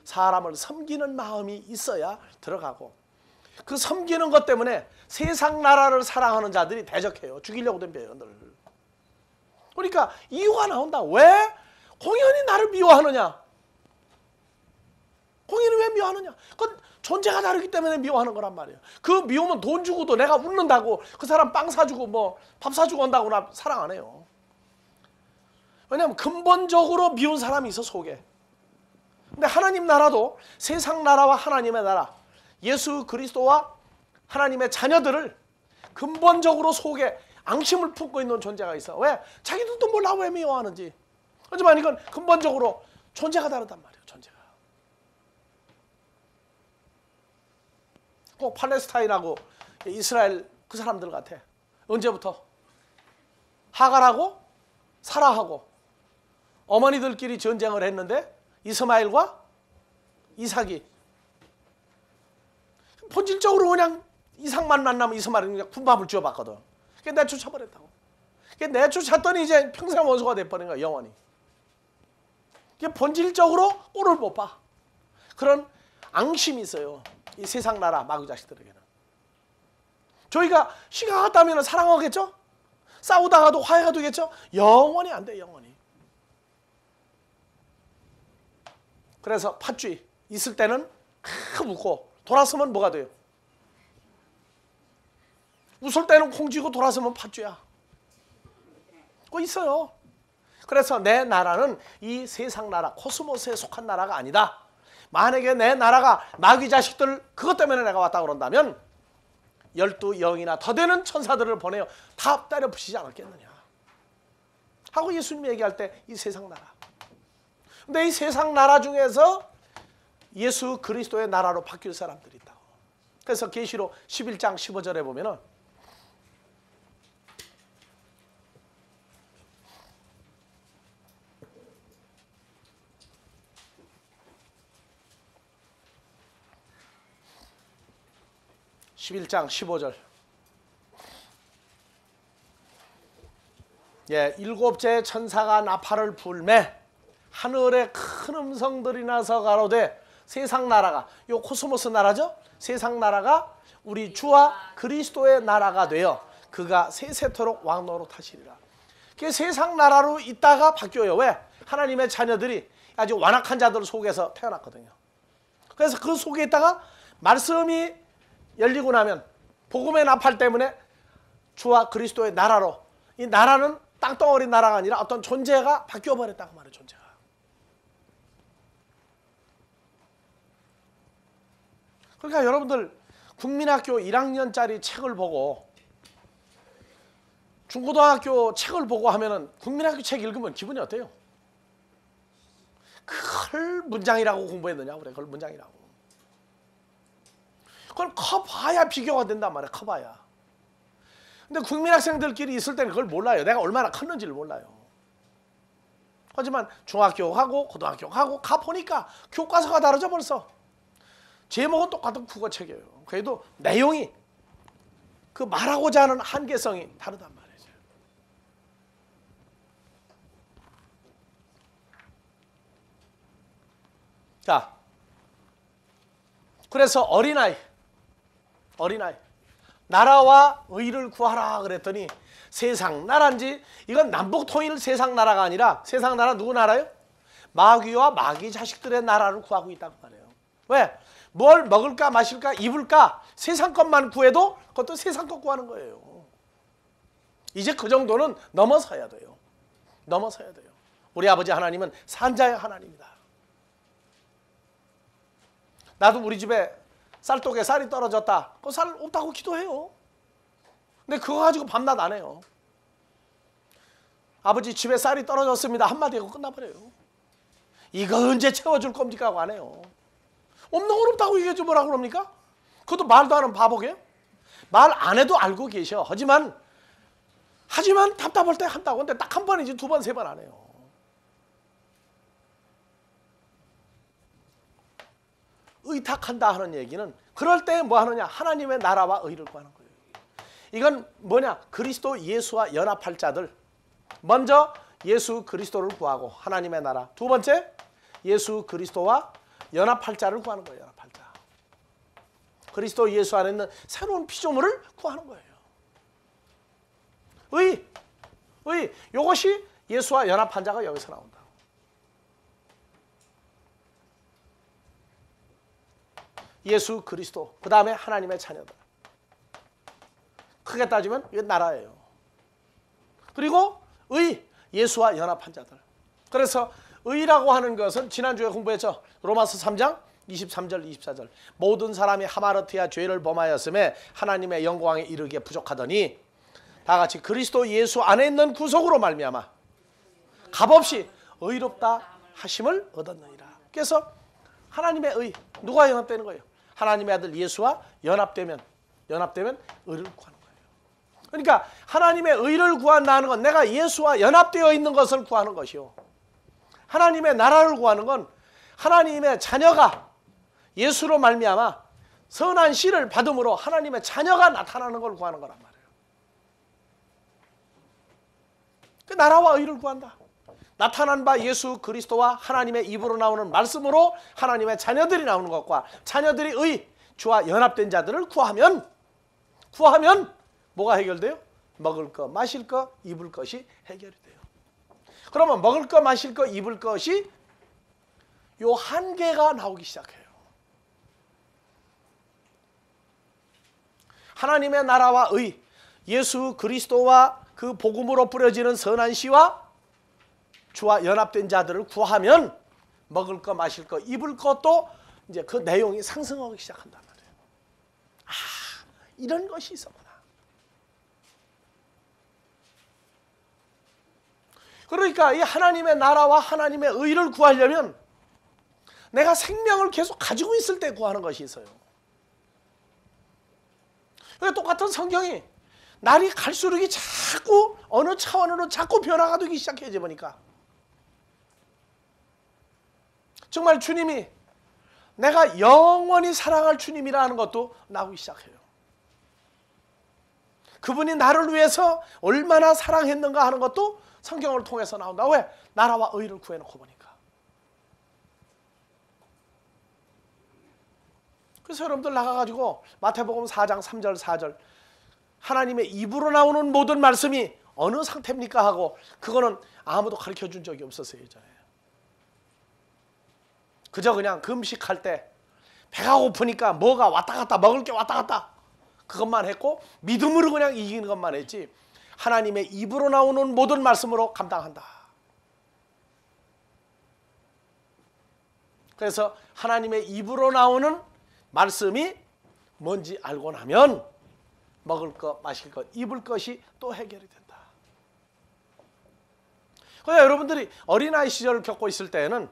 사람을 섬기는 마음이 있어야 들어가고, 그 섬기는 것 때문에 세상 나라를 사랑하는 자들이 대적해요. 죽이려고 덤벼요 늘. 그러니까 이유가 나온다. 왜 공연히 나를 미워하느냐? 공연히 왜 미워하느냐? 그건 존재가 다르기 때문에 미워하는 거란 말이에요. 그 미우면 돈 주고도 내가 웃는다고 그 사람 빵 사주고 뭐 밥 사주고 온다고 나 사랑 안 해요. 왜냐하면 근본적으로 미운 사람이 있어 속에. 근데 하나님 나라도 세상 나라와 하나님의 나라, 예수 그리스도와 하나님의 자녀들을 근본적으로 속에 앙심을 품고 있는 존재가 있어. 왜? 자기들도 몰라 왜 미워하는지. 하지만 이건 근본적으로 존재가 다르단 말이에요. 존재가. 꼭 팔레스타인하고 이스라엘 그 사람들 같아. 언제부터? 하갈하고 사라하고 어머니들끼리 전쟁을 했는데 이스마엘과 이삭이 본질적으로 그냥 이삭만 만나면 이스마엘은 그냥 군밤을 쥐어봤거든. 그게 내쫓아버렸다고. 그게 내쫓았더니 이제 평생 원수가 돼버린 거야 영원히. 그게 본질적으로 꼴을 못 봐. 그런 앙심이 있어요. 이 세상 나라 마귀 자식들에게는. 저희가 시간 갔다면 사랑하겠죠? 싸우다가도 화해가 되겠죠? 영원히 안 돼, 영원히. 그래서 팥쥐 있을 때는 웃고 돌아서면 뭐가 돼요? 웃을 때는 콩쥐고 돌아서면 팥쥐야. 그거 있어요. 그래서 내 나라는 이 세상 나라, 코스모스에 속한 나라가 아니다. 만약에 내 나라가 마귀 자식들 그것 때문에 내가 왔다 그런다면 12영이나 더 되는 천사들을 보내어 다 때려 부시지 않았겠느냐 하고 예수님이 얘기할 때 이 세상 나라. 근데 이 세상 나라 중에서 예수 그리스도의 나라로 바뀔 사람들이 있다고. 그래서 계시록 11장 15절에 보면은 (11장 15절) 예, 일곱째 천사가 나팔을 불매 하늘에 큰 음성들이 나서 가로되 세상 나라가, 요 코스모스 나라죠? 세상 나라가 우리 주와 그리스도의 나라가 되어 그가 세세토록 왕노릇 하시리라. 그게 세상 나라로 있다가 바뀌어요. 왜? 하나님의 자녀들이 아주 완악한 자들 속에서 태어났거든요. 그래서 그 속에 있다가 말씀이 열리고 나면 복음의 나팔 때문에 주와 그리스도의 나라로, 이 나라는 땅덩어리 나라가 아니라 어떤 존재가 바뀌어버렸다고 말해요. 존재가. 그러니까 여러분들 국민학교 1학년짜리 책을 보고 중고등학교 책을 보고 하면은 국민학교 책 읽으면 기분이 어때요? 그걸 문장이라고 공부했느냐 그래. 그걸 문장이라고. 그걸 커봐야 비교가 된단 말이야. 커봐야. 근데 국민학생들끼리 있을 때는 그걸 몰라요. 내가 얼마나 컸는지를 몰라요. 하지만 중학교 하고 고등학교 하고 가보니까 교과서가 다르죠 벌써. 제목은 똑같은 국어책이에요. 그래도 내용이 그 말하고자 하는 한계성이 다르단 말이죠. 자, 그래서 어린아이 나라와 의를 구하라 그랬더니 세상 나라인지 이건 남북 통일 세상 나라가 아니라 세상 나라 누구 나라요? 마귀와 마귀 자식들의 나라를 구하고 있다고 말해요. 왜? 뭘 먹을까 마실까 입을까 세상 것만 구해도 그것도 세상 것 구하는 거예요. 이제 그 정도는 넘어서야 돼요. 넘어서야 돼요. 우리 아버지 하나님은 산자의 하나님이다. 나도 우리 집에 쌀독에 쌀이 떨어졌다. 그 쌀 없다고 기도해요. 근데 그거 가지고 밤낮 안 해요. 아버지 집에 쌀이 떨어졌습니다. 한마디 하고 끝나버려요. 이거 언제 채워줄 겁니까? 하고 안 해요. 없는 건 없다고 얘기해줘 뭐라 그럽니까? 그것도 말도 안 하는 바보게요? 말 안 해도 알고 계셔. 하지만 답답할 때 한다고. 근데 딱 한 번이지 두 번, 세 번 안 해요. 의탁한다 하는 얘기는 그럴 때 뭐 하느냐? 하나님의 나라와 의를 구하는 거예요. 이건 뭐냐? 그리스도 예수와 연합할 자들. 먼저 예수 그리스도를 구하고 하나님의 나라. 두 번째 예수 그리스도와 연합할 자를 구하는 거예요. 연합할 자. 그리스도 예수 안에 있는 새로운 피조물을 구하는 거예요. 의. 이것이 예수와 연합한 자가 여기서 나온다. 예수 그리스도, 그 다음에 하나님의 자녀들. 크게 따지면 이게 나라예요. 그리고 예수와 연합한 자들. 그래서 의라고 하는 것은 지난주에 공부했죠. 로마서 3장 23절 24절. 모든 사람이 하마르티아 죄를 범하였음에 하나님의 영광에 이르기에 부족하더니 다 같이 그리스도 예수 안에 있는 구속으로 말미암아 값없이 의롭다 하심을 얻었느니라. 그래서 하나님의 의, 누가 연합되는 거예요? 하나님의 아들 예수와 연합되면 의를 구하는 거예요. 그러니까 하나님의 의를 구한다는 건 내가 예수와 연합되어 있는 것을 구하는 것이요. 하나님의 나라를 구하는 건 하나님의 자녀가 예수로 말미암아 선한 씨를 받음으로 하나님의 자녀가 나타나는 걸 구하는 거란 말이에요. 그 나라와 의를 구한다. 나타난 바 예수 그리스도와 하나님의 입으로 나오는 말씀으로 하나님의 자녀들이 나오는 것과 자녀들이 주와 연합된 자들을 구하면 뭐가 해결돼요? 먹을 것, 마실 것, 입을 것이 해결이 돼요. 그러면 먹을 것, 마실 것, 입을 것이 요 한계가 나오기 시작해요. 하나님의 나라와 예수 그리스도와 그 복음으로 뿌려지는 선한 씨와 주와 연합된 자들을 구하면 먹을 것, 마실 것, 입을 것도 이제 그 내용이 상승하기 시작한단 말이에요. 아, 이런 것이 있었구나. 그러니까 이 하나님의 나라와 하나님의 의를 구하려면 내가 생명을 계속 가지고 있을 때 구하는 것이 있어요. 그러니까 똑같은 성경이 날이 갈수록 자꾸 어느 차원으로 자꾸 변화가 되기 시작해져 보니까 정말 주님이 내가 영원히 사랑할 주님이라는 것도 나오기 시작해요. 그분이 나를 위해서 얼마나 사랑했는가 하는 것도 성경을 통해서 나온다. 왜? 나라와 의를 구해놓고 보니까. 그래서 여러분들 나가가지고 마태복음 4장 3절 4절 하나님의 입으로 나오는 모든 말씀이 어느 상태입니까 하고 그거는 아무도 가르쳐준 적이 없었어요. 예전에. 그저 그냥 금식할 때 배가 고프니까 뭐가 왔다 갔다 먹을 게 왔다 갔다 그것만 했고 믿음으로 그냥 이기는 것만 했지 하나님의 입으로 나오는 모든 말씀으로 감당한다. 그래서 하나님의 입으로 나오는 말씀이 뭔지 알고 나면 먹을 것, 마실 것, 입을 것이 또 해결이 된다. 그러니까 여러분들이 어린아이 시절을 겪고 있을 때에는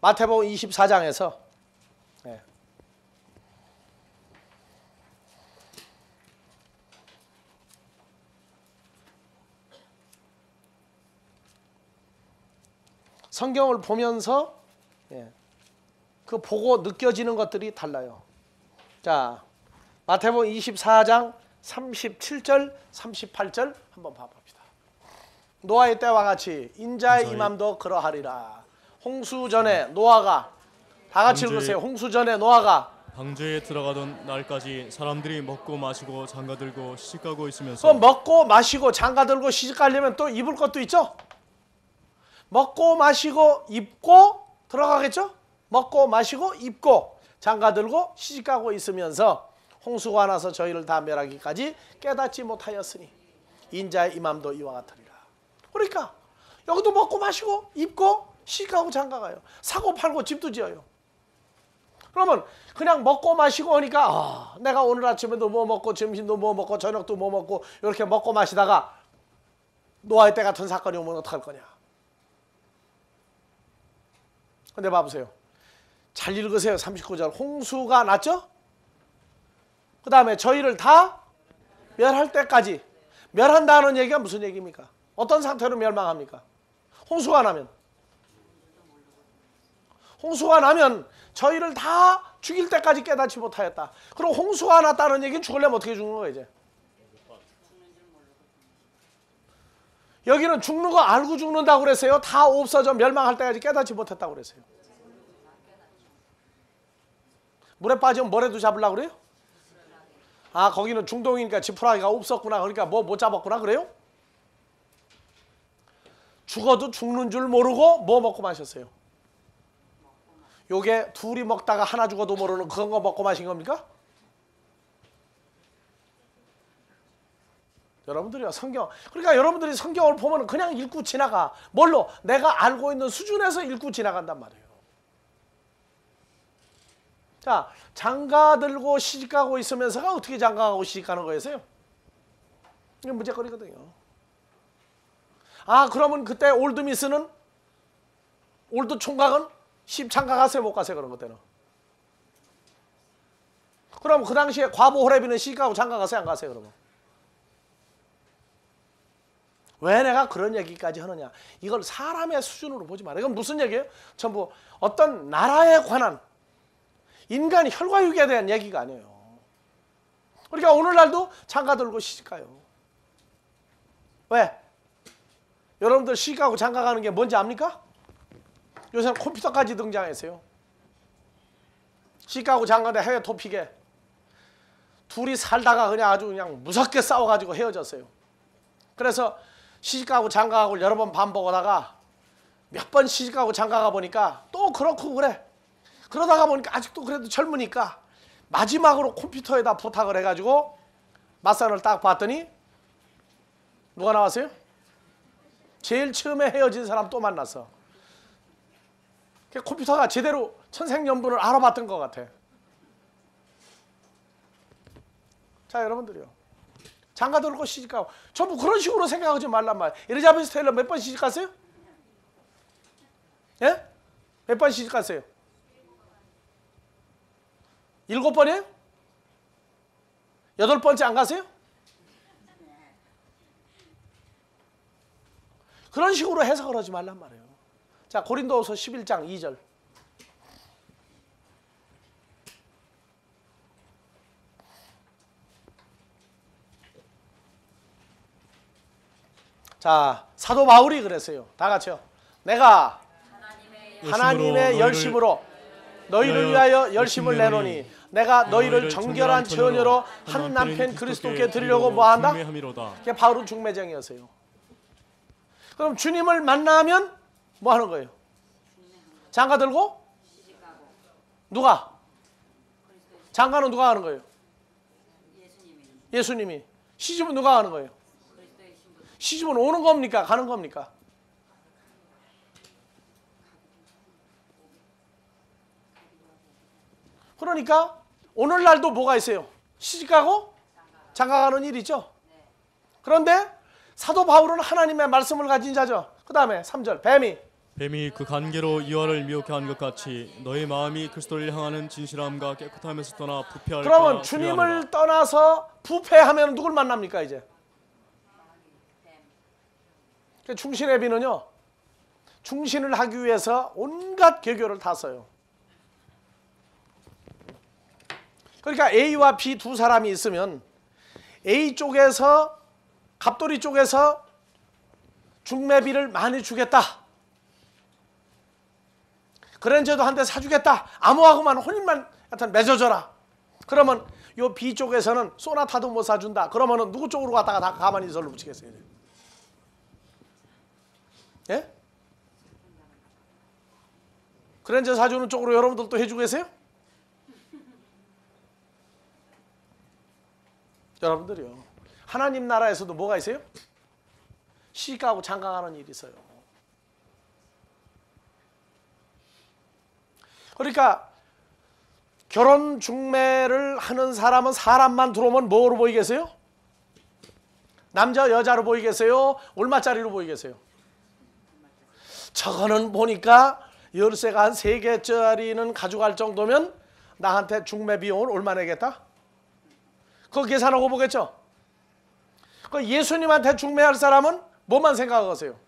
마태복음 24장에서 성경을 보면서 그 보고 느껴지는 것들이 달라요. 자, 마태복음 24장 37절, 38절 한번 봐봅시다. 노아의 때와 같이 인자의 임함도 그러하리라. 홍수 전에 노아가 다 같이 읽으세요. 홍수 전에 노아가 방주에 들어가던 날까지 사람들이 먹고 마시고 장가들고 시집가고 그 있으면서 먹고 마시고 장가들고 시집가려면 또 입을 것도 있죠. 먹고 마시고 입고 들어가겠죠. 먹고 마시고 입고 장가들고 시집가고 있으면서 홍수가 나서 저희를 다 멸하기까지 깨닫지 못하였으니 인자의 임함도 이와 같으리라. 그러니까 여기도 먹고 마시고 입고 시집가고 장가가요. 사고 팔고 집도 지어요. 그러면 그냥 먹고 마시고 오니까 내가 오늘 아침에도 뭐 먹고 점심도 뭐 먹고 저녁도 뭐 먹고 이렇게 먹고 마시다가 노아의 때 같은 사건이 오면 어떡할 거냐. 근데 봐보세요. 잘 읽으세요. 39절. 홍수가 났죠? 그 다음에 저희를 다 멸할 때까지. 멸한다는 얘기가 무슨 얘기입니까? 어떤 상태로 멸망합니까? 홍수가 나면. 홍수가 나면 저희를 다 죽일 때까지 깨닫지 못하였다. 그럼 홍수가 났다는 얘기는 죽으려면 어떻게 죽는 거예요 이제? 여기는 죽는 거 알고 죽는다고 그랬어요? 다 없어져 멸망할 때까지 깨닫지 못했다고 그랬어요? 물에 빠지면 뭐라도 잡으려고 그래요? 아 거기는 중동이니까 지푸라기가 없었구나. 그러니까 뭐 못 잡았구나 그래요? 죽어도 죽는 줄 모르고 뭐 먹고 마셨어요? 요게 둘이 먹다가 하나 죽어도 모르는 그런 거 먹고 마신 겁니까? 여러분들이요 성경 그러니까 여러분들이 성경을 보면 그냥 읽고 지나가. 뭘로? 내가 알고 있는 수준에서 읽고 지나간단 말이에요. 자 장가들고 시집가고 있으면서가 어떻게 장가가고 시집가는 거였어요? 이게 문제거리거든요. 아 그러면 그때 올드미스는 올드 총각은 장가 가세요 못 가세요 그런 것 때는? 그럼 그 당시에 과부 호레비는 시집가고 장가 가세요 안 가세요 그러면? 왜 내가 그런 얘기까지 하느냐. 이걸 사람의 수준으로 보지 마라. 이건 무슨 얘기예요? 전부 어떤 나라에 관한 인간 혈과육에 대한 얘기가 아니에요. 그러니까 오늘날도 장가들고 시집가요. 왜? 여러분들 시집가고 장가가는 게 뭔지 압니까? 요새는 컴퓨터까지 등장했어요. 시집가고 장가대 해외 토픽에 둘이 살다가 그냥 아주 그냥 무섭게 싸워가지고 헤어졌어요. 그래서 시집가고 장가가고 여러 번 반복하다가 몇 번 시집가고 장가가 보니까 또 그렇고 그래. 그러다가 보니까 아직도 그래도 젊으니까 마지막으로 컴퓨터에다 부탁을 해가지고 맞선을 딱 봤더니 누가 나왔어요? 제일 처음에 헤어진 사람 또 만났어. 컴퓨터가 제대로 천생연분을 알아봤던 것 같아. 자 여러분들이요. 장가들고 시집가고 전부 그런 식으로 생각하지 말란 말이야. 엘리자베스 테일러 몇 번 시집갔어요? 예? 몇 번 시집갔어요? 7번이에요? 8번째 안 가세요? 그런 식으로 해석을 하지 말란 말이에요. 자 고린도후서 11장 2절. 자 사도 바울이 그랬어요. 다 같이요. 내가 하나님의 열심으로 너희를 위하여 열심을 내노니 내가 너희를 정결한 처녀로 한 남편 그리스도께 드리려고 뭐한다? 그게 바울은 중매쟁이였어요. 그럼 주님을 만나면 뭐 하는 거예요? 장가 들고? 누가? 장가는 누가 하는 거예요? 예수님이. 시집은 누가 하는 거예요? 시집은 오는 겁니까? 가는 겁니까? 그러니까 오늘날도 뭐가 있어요? 시집가고 장가가는 일이 있죠. 그런데 사도 바울은 하나님의 말씀을 가진 자죠. 그 다음에 3절 뱀이 그 관계로 이와를 미혹해 한 것 같이 너의 마음이 그리스도를 향하는 진실함과 깨끗함에서 떠나 부패할까 그러면 주님을 떠나서 부패하면 누굴 만납니까 이제? 충신의 비는요. 충신을 하기 위해서 온갖 개교를 다 써요. 그러니까 A와 B 두 사람이 있으면 A 쪽에서 갑돌이 쪽에서 중매비를 많이 주겠다. 그랜저도 한 대 사주겠다. 아무하고만 혼인만 하여튼 맺어줘라. 그러면 요 B 쪽에서는 소나타도 못 사준다. 그러면은 누구 쪽으로 갔다가 다 가만히 설로 붙이겠어요? 예? 그랜저 사주는 쪽으로 여러분들도 해주고 계세요? 여러분들이요. 하나님 나라에서도 뭐가 있어요? 시집가고 장가가는 일이 있어요. 그러니까 결혼 중매를 하는 사람은 사람만 들어오면 뭐로 보이겠어요? 남자 여자로 보이겠어요? 얼마짜리로 보이겠어요? 저거는 보니까 열쇠가 한 3개짜리는 가져갈 정도면 나한테 중매 비용을 얼마 내겠다? 그거 계산하고 보겠죠? 그 예수님한테 중매할 사람은 뭐만 생각하세요?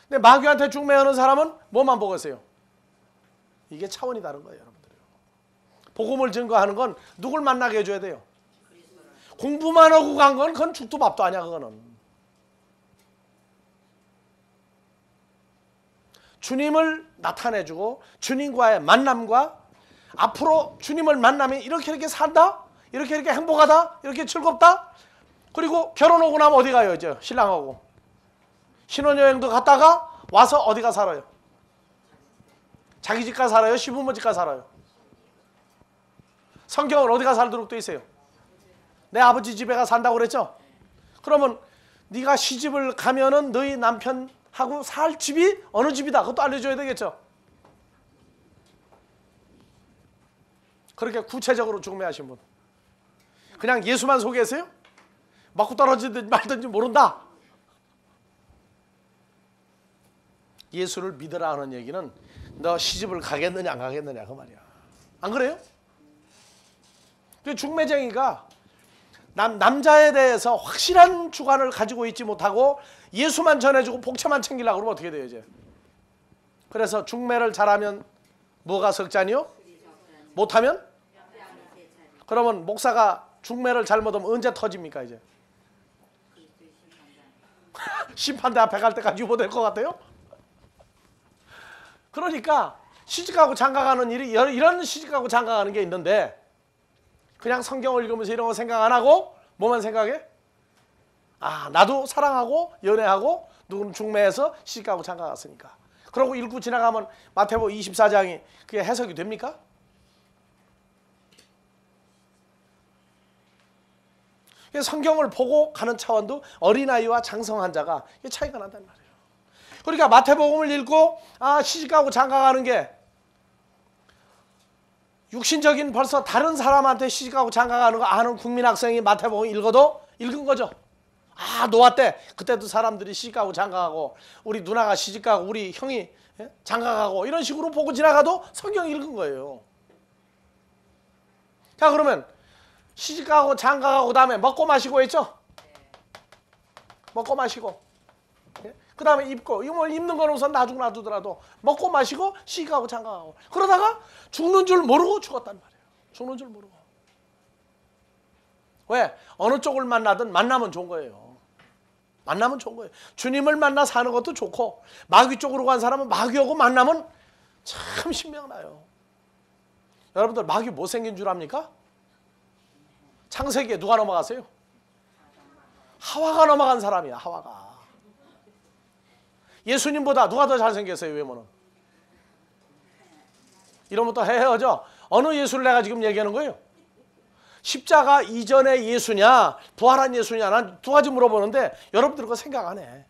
근데 마귀한테 중매하는 사람은 뭐만 보겠어요? 이게 차원이 다른 거예요, 여러분들. 복음을 증거하는 건 누굴 만나게 해줘야 돼요? 공부만 하고 간 건 그건 죽도 밥도 아니야, 그거는. 주님을 나타내주고 주님과의 만남과 앞으로 주님을 만나면 이렇게 산다? 이렇게 행복하다? 이렇게 즐겁다? 그리고 결혼하고 나면 어디 가요, 이제 신랑하고? 신혼여행도 갔다가 와서 어디가 살아요? 자기 집가 살아요? 시부모 집가 살아요? 성경은 어디가 살도록 돼 있어요? 내 아버지 집에 가 산다고 그랬죠? 그러면 네가 시집을 가면은 너희 남편하고 살 집이 어느 집이다? 그것도 알려줘야 되겠죠? 그렇게 구체적으로 중매하신 분. 그냥 예수만 소개했어요? 맞고 떨어지든지 말든지 모른다. 예수를 믿으라 하는 얘기는 너 시집을 가겠느냐 안 가겠느냐 그 말이야. 안 그래요? 그 중매쟁이가 남자에 대해서 확실한 주관을 가지고 있지 못하고 예수만 전해주고 복채만 챙기려고 그러면 어떻게 돼요 이제? 그래서 중매를 잘하면 뭐가 석잔이요? 못하면? 그러면 목사가 중매를 잘못하면 언제 터집니까 이제? 심판대 앞에 갈 때까지 유보될 것 같아요? 그러니까 시집가고 장가가는 일이 이런 시집가고 장가가는 게 있는데 그냥 성경을 읽으면서 이런 거 생각 안 하고 뭐만 생각해? 아 나도 사랑하고 연애하고 누구는 중매해서 시집가고 장가갔으니까. 그러고 읽고 지나가면 마태복음 24장이 그게 해석이 됩니까? 성경을 보고 가는 차원도 어린아이와 장성한 자가 차이가 난단 말이에요. 그러니까 마태복음을 읽고 시집가고 장가가는 게 육신적인 벌써 다른 사람한테 시집가고 장가가는 거 아는 국민학생이 마태복음 읽어도 읽은 거죠. 노아 때 그때도 사람들이 시집가고 장가가고 우리 누나가 시집가고 우리 형이 장가가고 이런 식으로 보고 지나가도 성경 읽은 거예요. 자 그러면 시집가고 장가가고 다음에 먹고 마시고 했죠? 먹고 마시고 그 다음에 입고 이거 입는 거는 우선 나중에 놔두더라도 먹고 마시고 시집가고 장가가고 그러다가 죽는 줄 모르고 죽었단 말이에요. 죽는 줄 모르고. 왜? 어느 쪽을 만나든 만나면 좋은 거예요. 만나면 좋은 거예요. 주님을 만나 사는 것도 좋고 마귀 쪽으로 간 사람은 마귀하고 만나면 참 신명나요. 여러분들 마귀 못생긴 줄 압니까? 창세기에 누가 넘어갔어요? 하와가 넘어간 사람이야. 하와가. 예수님보다 누가 더 잘생겼어요? 외모는. 이러면 또 헤어져. 어느 예수를 내가 지금 얘기하는 거예요? 십자가 이전의 예수냐 부활한 예수냐 난 두 가지 물어보는데 여러분들 그거 생각 안 해.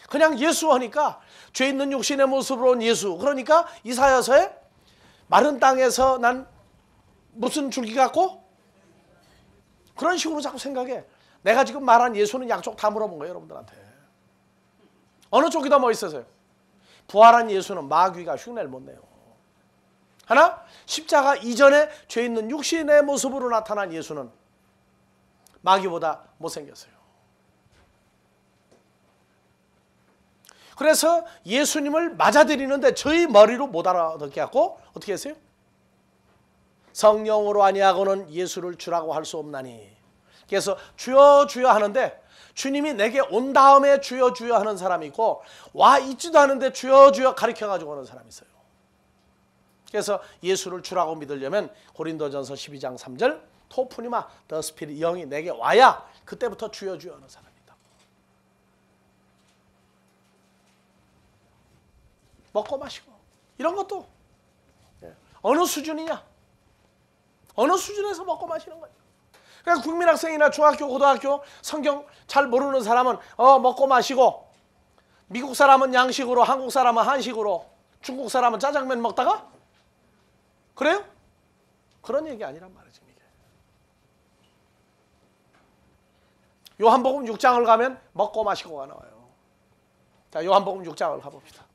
그냥 예수 하니까 죄 있는 육신의 모습으로 온 예수. 그러니까 이사야서에 마른 땅에서 난 무슨 줄기 같고 그런 식으로 자꾸 생각해. 내가 지금 말한 예수는 양쪽 다 물어본 거예요 여러분들한테. 어느 쪽이 더 멋있어서요? 부활한 예수는 마귀가 흉내를 못 내요. 하나 십자가 이전에 죄 있는 육신의 모습으로 나타난 예수는 마귀보다 못생겼어요. 그래서 예수님을 맞아들이는데 저희 머리로 못 알아듣게 하고 어떻게 했어요? 성령으로 아니하고는 예수를 주라고 할 수 없나니. 그래서 주여 주여 하는데 주님이 내게 온 다음에 주여 주여 하는 사람이 있고 와 있지도 않은데 주여 주여 가르쳐가지고 오는 사람이 있어요. 그래서 예수를 주라고 믿으려면 고린도전서 12장 3절 토프니마 더 스피릿 영이 내게 와야 그때부터 주여 주여 하는 사람이다. 먹고 마시고 이런 것도 어느 수준이냐? 어느 수준에서 먹고 마시는 거예요. 그러니까 국민학생이나 중학교, 고등학교 성경 잘 모르는 사람은 먹고 마시고, 미국 사람은 양식으로, 한국 사람은 한식으로, 중국 사람은 짜장면 먹다가 그래요? 그런 얘기 아니란 말이지. 이게. 요한복음 6장을 가면 먹고 마시고가 나와요. 자, 요한복음 6장을 가봅시다.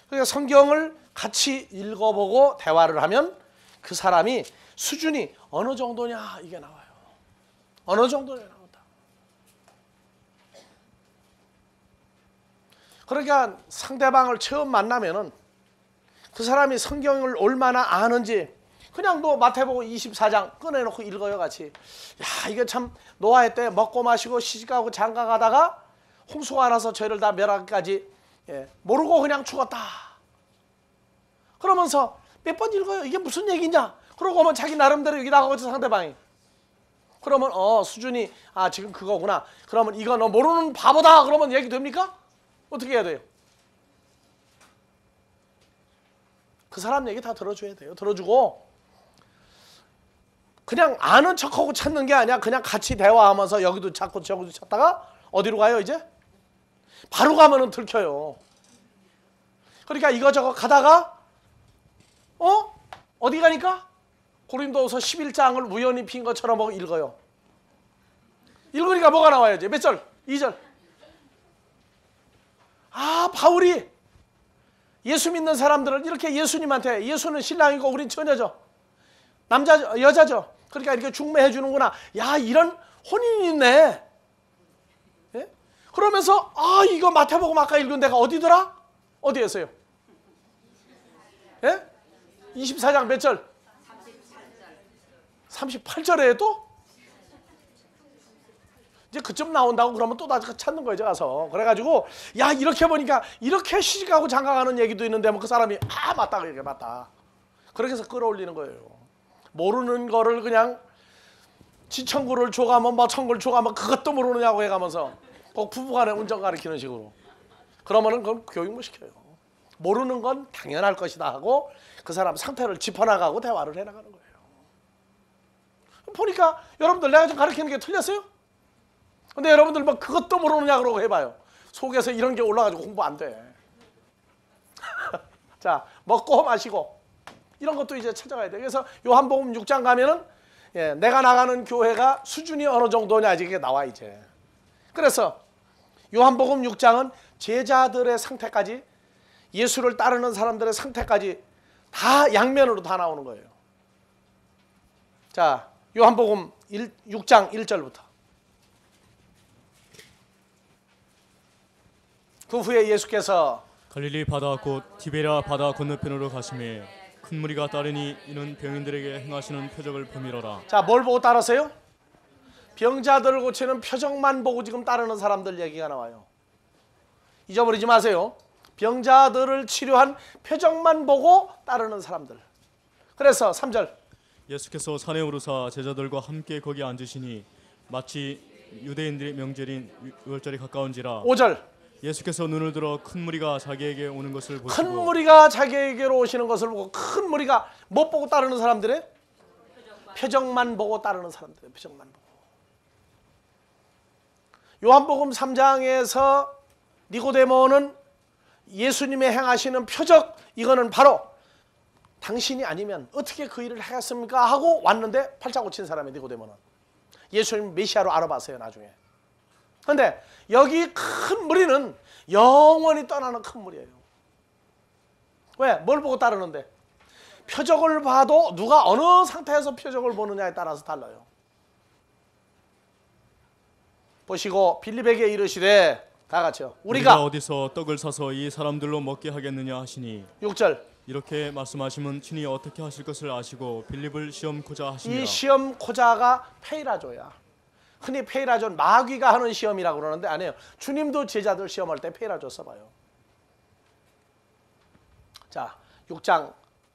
그러니까 성경을 같이 읽어보고 대화를 하면 그 사람이 수준이 어느 정도냐 이게 나와요. 어느 정도냐 나온다. 그러니까 상대방을 처음 만나면은 그 사람이 성경을 얼마나 아는지 그냥 너 마태복음 24장 꺼내놓고 읽어요 같이. 야, 이게 참 노아의 때 먹고 마시고 시집가고 장가가다가 홍수가 나서 죄를 다 멸하기까지 모르고 그냥 죽었다. 그러면서 몇 번 읽어요. 이게 무슨 얘기냐? 그러고 오면 자기 나름대로 여기 나가거든 상대방이. 그러면 수준이 지금 그거구나. 그러면 이거 너 모르는 바보다. 그러면 얘기 됩니까? 어떻게 해야 돼요? 그 사람 얘기 다 들어줘야 돼요. 들어주고 그냥 아는 척하고 찾는 게 아니야. 그냥 같이 대화하면서 여기도 찾고 저기도 찾다가 어디로 가요 이제? 바로 가면은 들켜요. 그러니까 이거저거 가다가 어디 가니까? 고린도서 11장을 우연히 핀 것처럼 읽어요. 읽으니까 뭐가 나와요 이제? 몇 절? 2절. 바울이 예수 믿는 사람들을 이렇게 예수님한테, 예수는 신랑이고 우린 처녀죠. 남자 여자죠. 그러니까 이렇게 중매해 주는구나. 야, 이런 혼인이 있네. 예? 그러면서 이거 마태복음 아까 읽은 데가 어디더라? 어디에서요? 예? 24장 몇 절? 38절에 또? 이제 그쯤 나온다고 그러면 또 다시 찾는 거예요, 가서. 그래가지고, 야, 이렇게 보니까 이렇게 시집가고 장가가는 얘기도 있는데, 그 사람이, 맞다, 그게 맞다. 그렇게 해서 끌어올리는 거예요. 모르는 거를 그냥 지청구를 줘가면, 청구를 줘가면 그것도 모르느냐고 해가면서 꼭 부부간에 운전 가르치는 식으로. 그러면은 그건 교육 못 시켜요. 모르는 건 당연할 것이다 하고 그 사람 상태를 짚어나가고 대화를 해나가는 거예요. 보니까 여러분들 내가 좀 가르치는 게 틀렸어요? 근데 여러분들 그것도 모르느냐 그러고 해봐요. 속에서 이런 게 올라가지고 공부 안 돼. 자, 먹고 마시고 이런 것도 이제 찾아가야 돼. 그래서 요한복음 6장 가면은 내가 나가는 교회가 수준이 어느 정도냐 이게 나와 이제. 그래서 요한복음 6장은 제자들의 상태까지, 예수를 따르는 사람들의 상태까지 다 양면으로 다 나오는 거예요. 자, 요한복음 6장 1절부터. 그 후에 예수께서 갈릴리 바다 곧 디베랴 바다 건너편으로 가시매 큰 무리가 따르니 이는 병인들에게 행하시는 표적을 보미러라. 자, 뭘 보고 따르세요? 병자들을 고치는 표적만 보고 지금 따르는 사람들 얘기가 나와요. 잊어버리지 마세요. 병자들을 치료한 표적만 보고 따르는 사람들. 그래서 3절. 예수께서 산에 오르사 제자들과 함께 거기 앉으시니 마치 유대인들의 명절인 유월절이 가까운지라. 5절. 예수께서 눈을 들어 큰 무리가 자기에게 오는 것을 보시고, 큰 무리가 자기에게로 오시는 것을 보고, 큰 무리가 못 보고 따르는 사람들의 표적만 보고 따르는 사람들의 표적만 보고. 요한복음 3장에서 니고데모는 예수님의 행하시는 표적, 이거는 바로 당신이 아니면 어떻게 그 일을 하겠습니까? 하고 왔는데 팔짱 고친 사람이 니고데모는 예수님 메시아로 알아봤어요 나중에. 그런데 여기 큰 무리는 영원히 떠나는 큰 무리예요. 왜? 뭘 보고 따르는데? 표적을 봐도 누가 어느 상태에서 표적을 보느냐에 따라서 달라요. 보시고 빌립에게 이르시되, 다 같이요. 우리가 어디서 떡을 사서 이 사람들로 먹게 하겠느냐 하시니. 6절. 이렇게 말씀하시면 친히 어떻게 하실 것을 아시고 빌립을 시험코자 하시니라. 이 시험코자가 페이라조야. 흔히 페이라존 마귀가 하는 시험이라고 그러는데 아니에요. 주님도 제자들 시험할 때 페이라존 써봐요. 자, 6장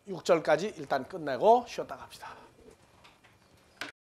6절까지 일단 끝내고 쉬었다 갑시다.